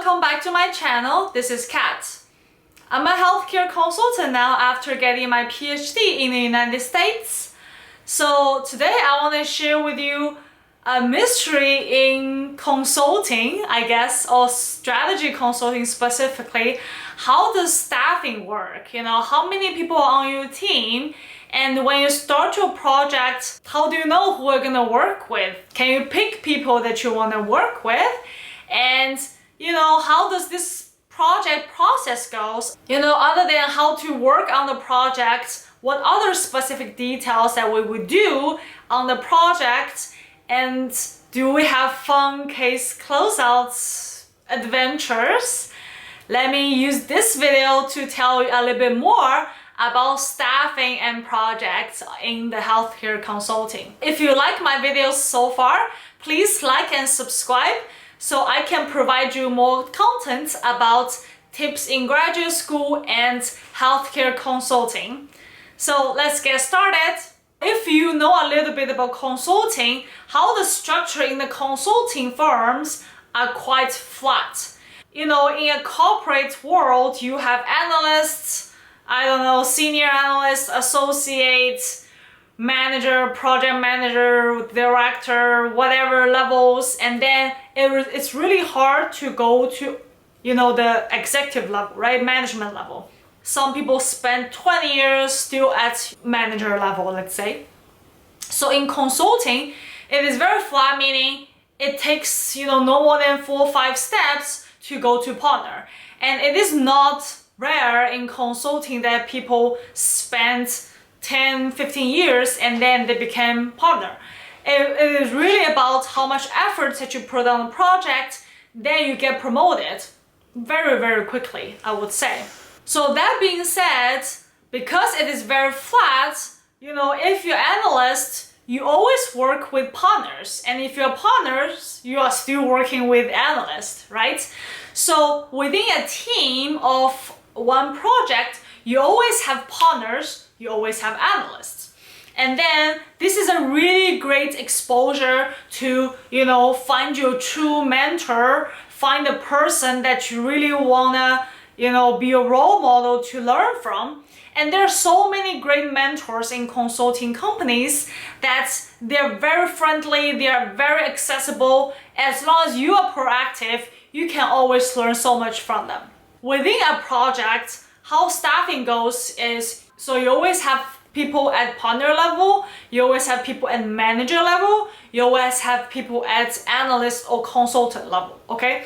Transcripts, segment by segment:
welcome back to my channel. This is Kat. I'm a healthcare consultant now after getting my PhD in the United States. So today I want to share with you a mystery in consulting, I guess, or strategy consulting specifically. How does staffing work? You know, how many people are on your team? And when you start your project, how do you know who you're gonna work with? Can you pick people that you wanna work with? And you know, how does this project process goes? You know, other than how to work on the project, what other specific details that we would do on the project? And do we have fun case closeouts adventures? Let me use this video to tell you a little bit more about staffing and projects in the healthcare consulting. If you like my videos so far, please like and subscribe so I can provide you more content about tips in graduate school and healthcare consulting. So let's get started. If you know a little bit about consulting, how the structure in the consulting firms are quite flat. You know, in a corporate world, you have analysts, I don't know, senior analyst, associate, manager, project manager, director, whatever levels, and then it's really hard to go to, you know, the executive level, right? Management level. Some people spend 20 years still at manager level, let's say. So in consulting, it is very flat, meaning it takes, you know, no more than 4 or 5 steps to go to partner. And it is not rare in consulting that people spend 10, 15 years and then they become partner. It is really about how much effort that you put on the project, then you get promoted very, very quickly, I would say. So that being said, because it is very flat, you know, if you're analyst, you always work with partners. And if you're partners, you are still working with analysts, right? So within a team of one project, you always have partners, you always have analysts. And then this is a really great exposure to, you know, find your true mentor, find a person that you really wanna, you know, be a role model to learn from. And there are so many great mentors in consulting companies that they're very friendly, they're very accessible. As long as you are proactive, you can always learn so much from them. Within a project, how staffing goes is, so you always have people at partner level, you always have people at manager level, you always have people at analyst or consultant level, okay?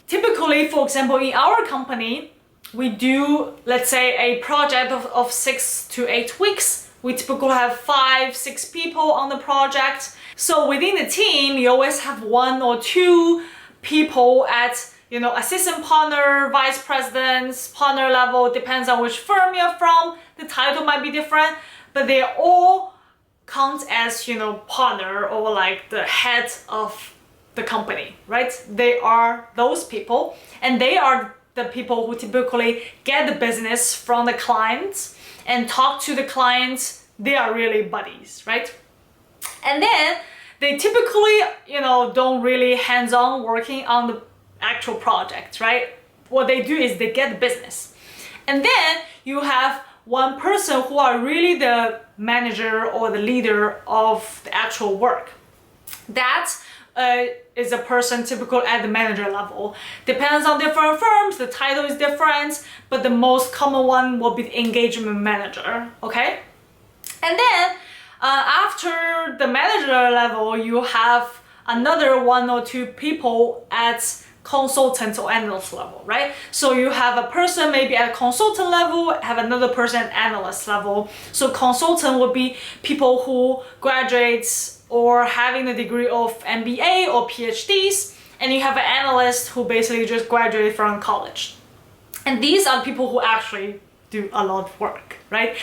Typically, for example, in our company, we do, let's say, a project of 6 to 8 weeks. We typically have 5, 6 people on the project. So within the team, you always have 1 or 2 people at, you know, assistant partner, vice presidents, partner level, depends on which firm you're from. The title might be different, but they all count as, you know, partner or like the head of the company, right? They are those people, and they are the people who typically get the business from the clients and talk to the clients. They are really buddies, right? And then they typically, you know, don't really hands-on working on the actual project, right? What they do is they get the business. And then you have one person who are really the manager or the leader of the actual work. That is a person typical at the manager level. Depends on different firms, the title is different, but the most common one will be the engagement manager, okay? And then after the manager level, you have another 1 or 2 people at consultant or analyst level, right? So you have a person maybe at consultant level, have another person at analyst level. So consultant would be people who graduates or having the degree of MBA or PhDs, and you have an analyst who basically just graduated from college. And these are people who actually do a lot of work, right?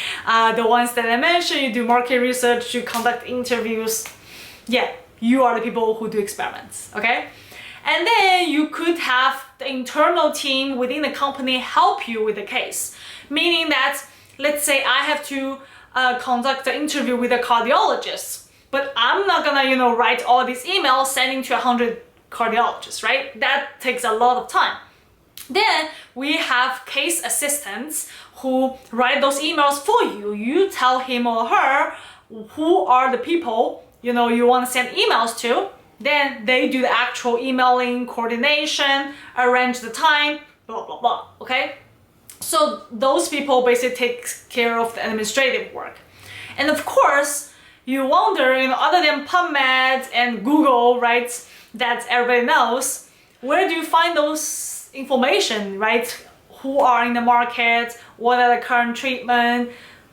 The ones that I mentioned, you do market research, you conduct interviews. Yeah, you are the people who do experiments, okay? And then you could have the internal team within the company help you with the case. Meaning that, let's say I have to conduct the interview with a cardiologist, but I'm not gonna, you know, write all these emails sending to 100 cardiologists, right? That takes a lot of time. Then we have case assistants who write those emails for you. You tell him or her who are the people you want to send emails to. Then they do the actual emailing, coordination, arrange the time, blah, blah, blah, okay? So those people basically take care of the administrative work. And of course, you wonder, other than PubMed and Google, right, that everybody knows, where do you find those information, right? Who are in the market, what are the current treatment,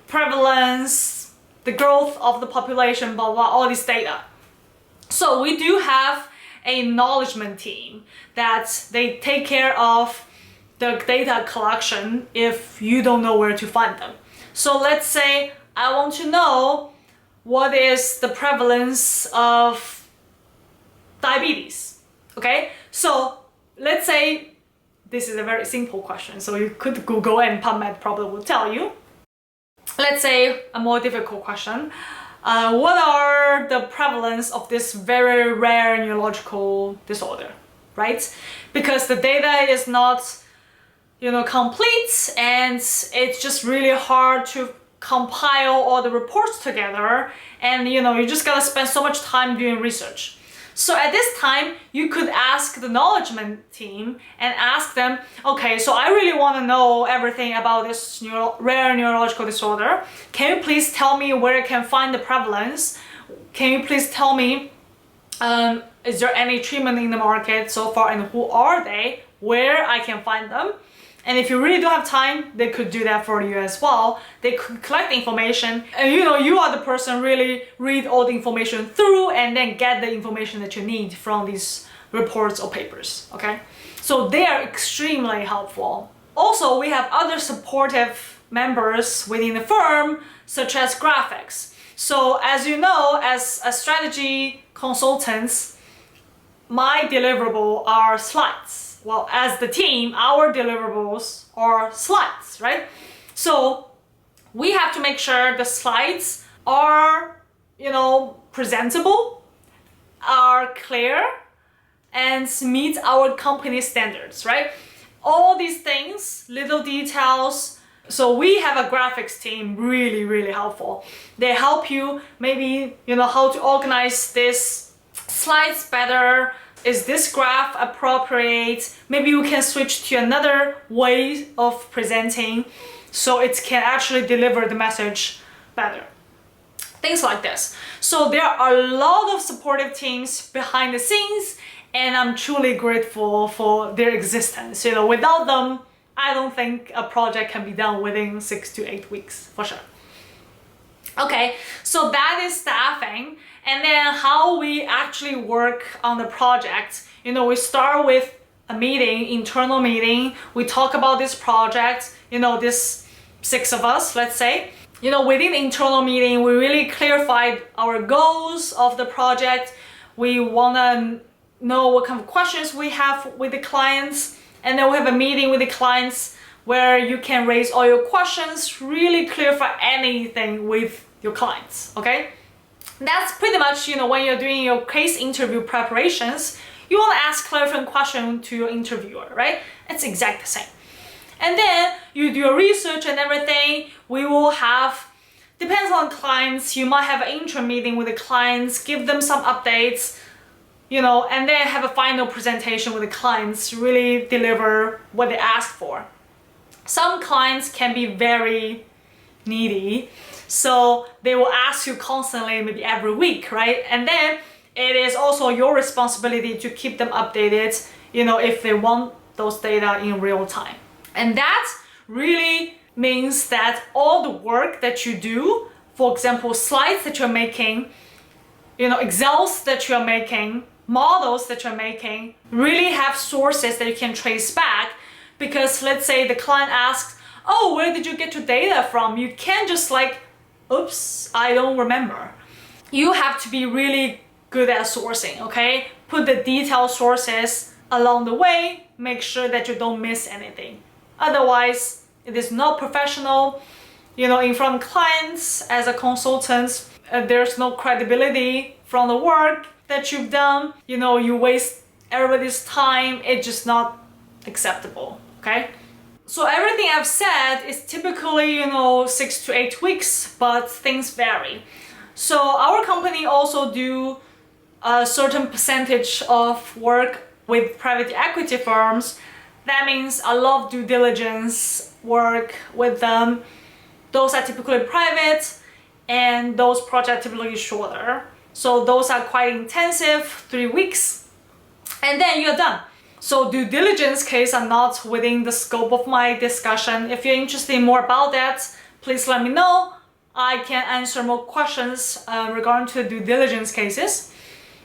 prevalence, the growth of the population, blah, blah, all this data. So we do have a acknowledgement team that they take care of the data collection if you don't know where to find them. So let's say I want to know what is the prevalence of diabetes, okay? So let's say this is a very simple question, so you could Google and PubMed probably will tell you. Let's say a more difficult question. What are the prevalence of this very rare neurological disorder, right? Because the data is not, complete, and it's just really hard to compile all the reports together, and you just gotta spend so much time doing research. So at this time, you could ask the acknowledgement team and ask them, okay, so I really want to know everything about this rare neurological disorder. Can you please tell me where I can find the prevalence? Can you please tell me, is there any treatment in the market so far, and who are they, where I can find them? And if you really don't have time, they could do that for you as well. They could collect the information, and you are the person really read all the information through and then get the information that you need from these reports or papers, okay? So they are extremely helpful. Also, we have other supportive members within the firm, such as graphics. So as you know, as a strategy consultants, my deliverable are slides. Well, as the team, our deliverables are slides, right? So we have to make sure the slides are, presentable, are clear, and meet our company standards, right? All these things, little details. So we have a graphics team, really, really helpful. They help you maybe, how to organize this slides better. Is this graph appropriate? Maybe you can switch to another way of presenting so it can actually deliver the message better. Things like this. So there are a lot of supportive teams behind the scenes, and I'm truly grateful for their existence. Without them, I don't think a project can be done within 6 to 8 weeks, for sure. Okay, so that is staffing. And then how we actually work on the project. We start with a meeting, internal meeting. We talk about this project, this 6 of us, let's say. Within the internal meeting, we really clarified our goals of the project. We want to know what kind of questions we have with the clients. And then we have a meeting with the clients where you can raise all your questions, really clarify anything with your clients, okay? That's pretty much, when you're doing your case interview preparations, you want to ask clarifying question to your interviewer, right? It's exactly the same. And then you do your research and everything. We will have, depends on clients, you might have an intro meeting with the clients, give them some updates, and then have a final presentation with the clients, really deliver what they ask for. Some clients can be very needy, so they will ask you constantly, maybe every week, right? And then it is also your responsibility to keep them updated, if they want those data in real time. And that really means that all the work that you do, for example, slides that you're making, Excels that you're making, models that you're making, really have sources that you can trace back. Because let's say the client asks, oh, where did you get your data from? You can't just oops, I don't remember. You have to be really good at sourcing, okay? Put the detailed sources along the way, make sure that you don't miss anything. Otherwise, it is not professional. In front of clients as a consultant, there's no credibility from the work that you've done. You waste everybody's time. It's just not acceptable. okay? So everything I've said is typically, 6 to 8 weeks, but things vary. So our company also do a certain percentage of work with private equity firms. That means a lot of due diligence work with them. Those are typically private, and those projects are typically shorter. So those are quite intensive, 3 weeks, and then you're done. So due diligence cases are not within the scope of my discussion. If you're interested in more about that, please let me know. I can answer more questions regarding to due diligence cases.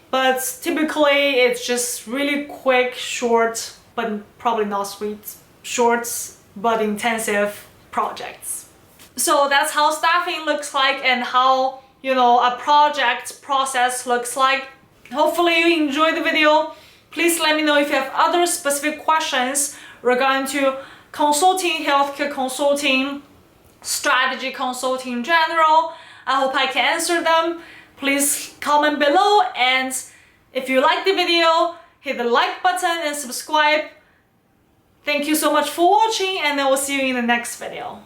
But typically it's just really quick, short, but probably not sweet, short but intensive projects. So that's how staffing looks like and how, a project process looks like. Hopefully you enjoyed the video. Please let me know if you have other specific questions regarding to consulting, healthcare consulting, strategy consulting in general. I hope I can answer them. Please comment below, and if you like the video, hit the like button and subscribe. Thank you so much for watching, and I will see you in the next video.